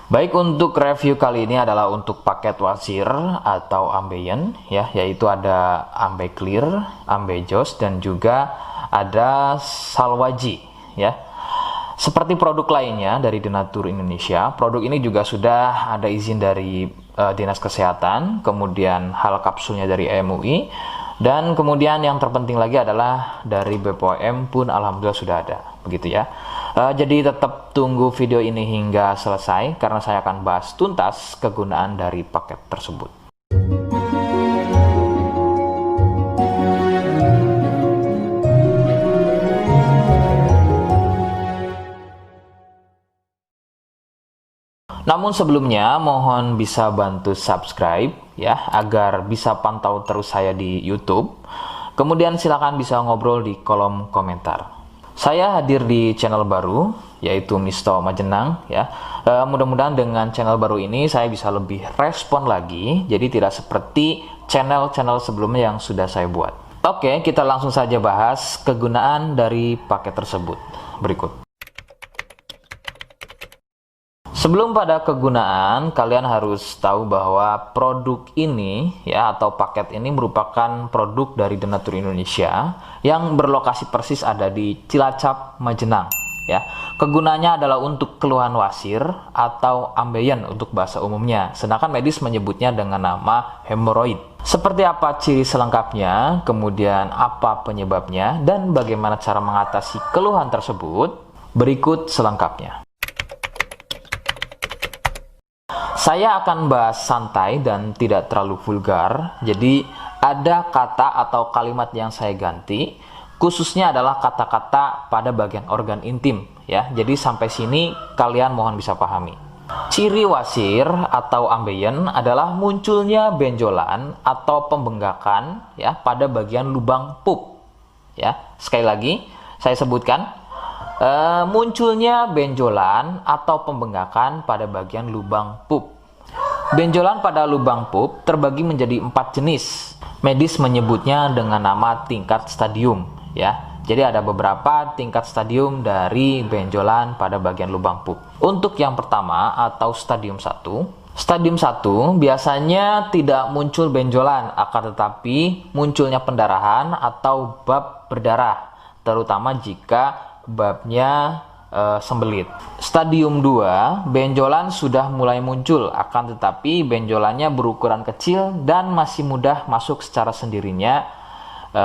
Baik, untuk review kali ini adalah untuk paket wasir atau ambeien ya, yaitu ada ambe clear, ambe jos, dan juga ada salwaji ya. Seperti produk lainnya dari Denatur Indonesia, produk ini juga sudah ada izin dari Dinas Kesehatan, kemudian hal kapsulnya dari MUI, dan kemudian yang terpenting lagi adalah dari BPOM pun alhamdulillah sudah ada, begitu ya. Jadi tetap tunggu video ini hingga selesai karena saya akan bahas tuntas kegunaan dari paket tersebut. Namun sebelumnya mohon bisa bantu subscribe ya agar bisa pantau terus saya di YouTube. Kemudian silakan bisa ngobrol di kolom komentar. Saya hadir di channel baru yaitu Misto Majenang ya. Mudah-mudahan dengan channel baru ini saya bisa lebih respon lagi. Jadi tidak seperti channel-channel sebelumnya yang sudah saya buat. Oke, kita langsung saja bahas kegunaan dari paket tersebut. Berikut. Sebelum pada kegunaan, kalian harus tahu bahwa produk ini ya atau paket ini merupakan produk dari Denatur Indonesia yang berlokasi persis ada di Cilacap, Majenang ya. Kegunaannya adalah untuk keluhan wasir atau ambeien untuk bahasa umumnya, sedangkan medis menyebutnya dengan nama hemoroid. Seperti apa ciri selengkapnya, kemudian apa penyebabnya, dan bagaimana cara mengatasi keluhan tersebut, berikut selengkapnya. Saya akan bahas santai dan tidak terlalu vulgar, jadi ada kata atau kalimat yang saya ganti, khususnya adalah kata-kata pada bagian organ intim ya. Jadi sampai sini kalian mohon bisa pahami. Ciri wasir atau ambeien adalah munculnya benjolan atau pembengkakan ya pada bagian lubang pup ya. Sekali lagi saya sebutkan, munculnya benjolan atau pembengkakan pada bagian lubang pup. Benjolan pada lubang pup terbagi menjadi 4 jenis. Medis menyebutnya dengan nama tingkat stadium ya. Jadi ada beberapa tingkat stadium dari benjolan pada bagian lubang pup. Untuk yang pertama atau stadium 1, stadium 1 biasanya tidak muncul benjolan, akan tetapi munculnya pendarahan atau bab berdarah, terutama jika babnya sembelit. Stadium 2, benjolan sudah mulai muncul, akan tetapi benjolannya berukuran kecil dan masih mudah masuk secara sendirinya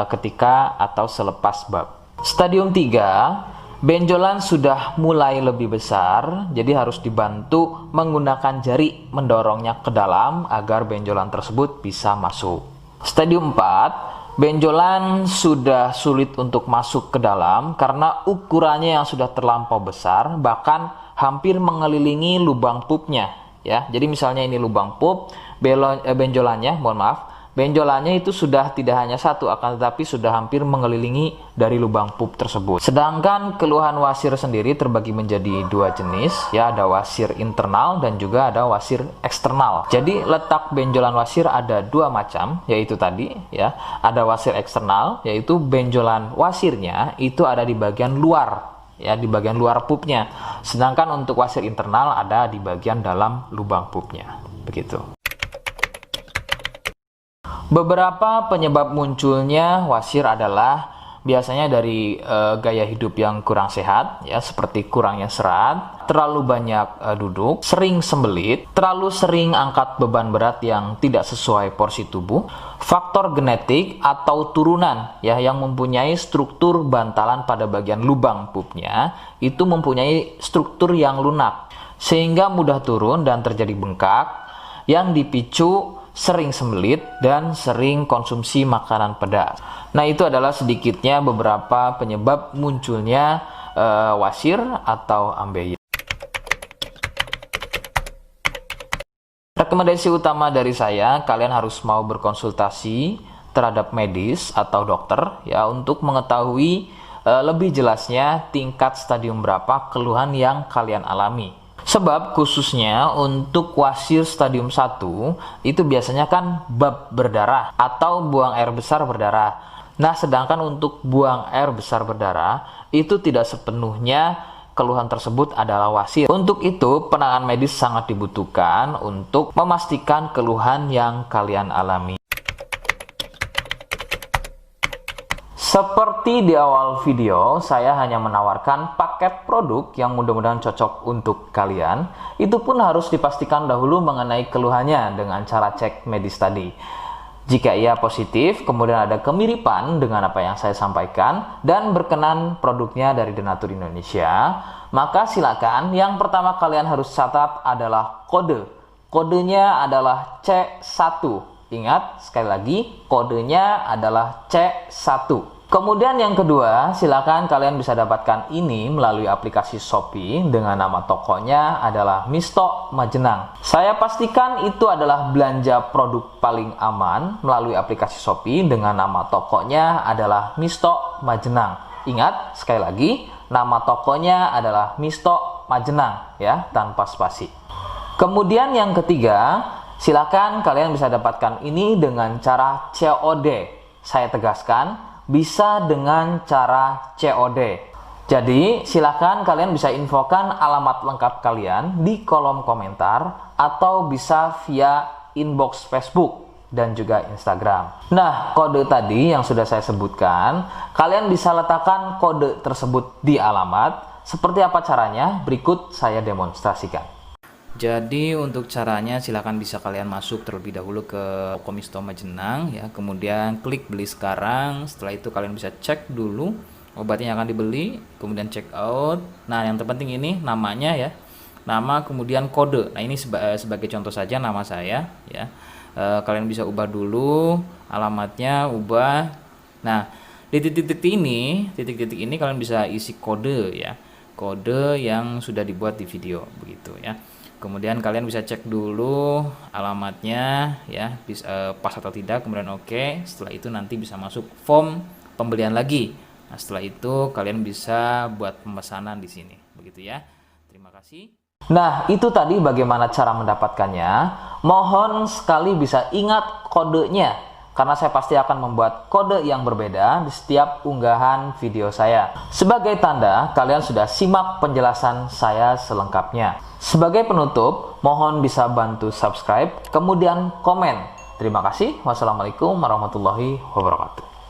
ketika atau selepas bab. Stadium 3, benjolan sudah mulai lebih besar, jadi harus dibantu menggunakan jari mendorongnya ke dalam agar benjolan tersebut bisa masuk. Stadium 4, benjolan sudah sulit untuk masuk ke dalam karena ukurannya yang sudah terlampau besar, bahkan hampir mengelilingi lubang pupnya ya. Jadi misalnya ini lubang pup, benjolannya, mohon maaf, benjolannya itu sudah tidak hanya satu, akan tetapi sudah hampir mengelilingi dari lubang pup tersebut. Sedangkan keluhan wasir sendiri terbagi menjadi 2 jenis ya, ada wasir internal dan juga ada wasir eksternal. Jadi letak benjolan wasir ada 2 macam, yaitu tadi ya, ada wasir eksternal yaitu benjolan wasirnya itu ada di bagian luar ya, di bagian luar pupnya. Sedangkan untuk wasir internal ada di bagian dalam lubang pupnya. Begitu. Beberapa penyebab munculnya wasir adalah biasanya dari gaya hidup yang kurang sehat ya, seperti kurangnya serat, terlalu banyak duduk, sering sembelit, terlalu sering angkat beban berat yang tidak sesuai porsi tubuh, faktor genetik atau turunan ya yang mempunyai struktur bantalan pada bagian lubang pupnya itu mempunyai struktur yang lunak sehingga mudah turun dan terjadi bengkak yang dipicu sering sembelit dan sering konsumsi makanan pedas. Nah, itu adalah sedikitnya beberapa penyebab munculnya wasir atau ambeien. Rekomendasi utama dari saya, kalian harus mau berkonsultasi terhadap medis atau dokter ya untuk mengetahui lebih jelasnya tingkat stadium berapa keluhan yang kalian alami. Sebab khususnya untuk wasir stadium 1 itu biasanya kan bab berdarah atau buang air besar berdarah. Nah, sedangkan untuk buang air besar berdarah itu tidak sepenuhnya keluhan tersebut adalah wasir. Untuk itu, penanganan medis sangat dibutuhkan untuk memastikan keluhan yang kalian alami. Seperti di awal video, saya hanya menawarkan paket produk yang mudah-mudahan cocok untuk kalian. Itu pun harus dipastikan dahulu mengenai keluhannya dengan cara cek medis tadi. Jika ia positif, kemudian ada kemiripan dengan apa yang saya sampaikan dan berkenan produknya dari Denatur Indonesia, maka silakan yang pertama kalian harus catat adalah kode. Kodenya adalah C1. Ingat, sekali lagi, kodenya adalah C1. Kemudian yang kedua, silakan kalian bisa dapatkan ini melalui aplikasi Shopee dengan nama tokonya adalah Misto Majenang. Saya pastikan itu adalah belanja produk paling aman melalui aplikasi Shopee dengan nama tokonya adalah Misto Majenang. Ingat, sekali lagi, nama tokonya adalah Misto Majenang ya, tanpa spasi. Kemudian yang ketiga, silakan kalian bisa dapatkan ini dengan cara COD. Saya tegaskan, bisa dengan cara COD. Jadi silakan kalian bisa infokan alamat lengkap kalian di kolom komentar atau bisa via inbox Facebook dan juga Instagram. Nah, kode tadi yang sudah saya sebutkan, kalian bisa letakkan kode tersebut di alamat. Seperti apa caranya? Berikut saya demonstrasikan. Jadi untuk caranya silakan bisa kalian masuk terlebih dahulu ke toko Misto Majenang ya, kemudian klik beli sekarang. Setelah itu kalian bisa cek dulu obatnya yang akan dibeli, kemudian check out. Nah, yang terpenting ini namanya ya, nama kemudian kode. Nah, ini sebagai contoh saja nama saya ya. Kalian bisa ubah dulu alamatnya, ubah. Nah, di titik-titik ini kalian bisa isi kode ya, kode yang sudah dibuat di video begitu ya. Kemudian kalian bisa cek dulu alamatnya ya, pas atau tidak, kemudian oke. Setelah itu nanti bisa masuk form pembelian lagi. Nah, setelah itu kalian bisa buat pemesanan di sini begitu ya. Terima kasih. Nah, itu tadi bagaimana cara mendapatkannya. Mohon sekali bisa ingat kodenya, karena saya pasti akan membuat kode yang berbeda di setiap unggahan video saya. Sebagai tanda, kalian sudah simak penjelasan saya selengkapnya. Sebagai penutup, mohon bisa bantu subscribe, kemudian komen. Terima kasih. Wassalamualaikum warahmatullahi wabarakatuh.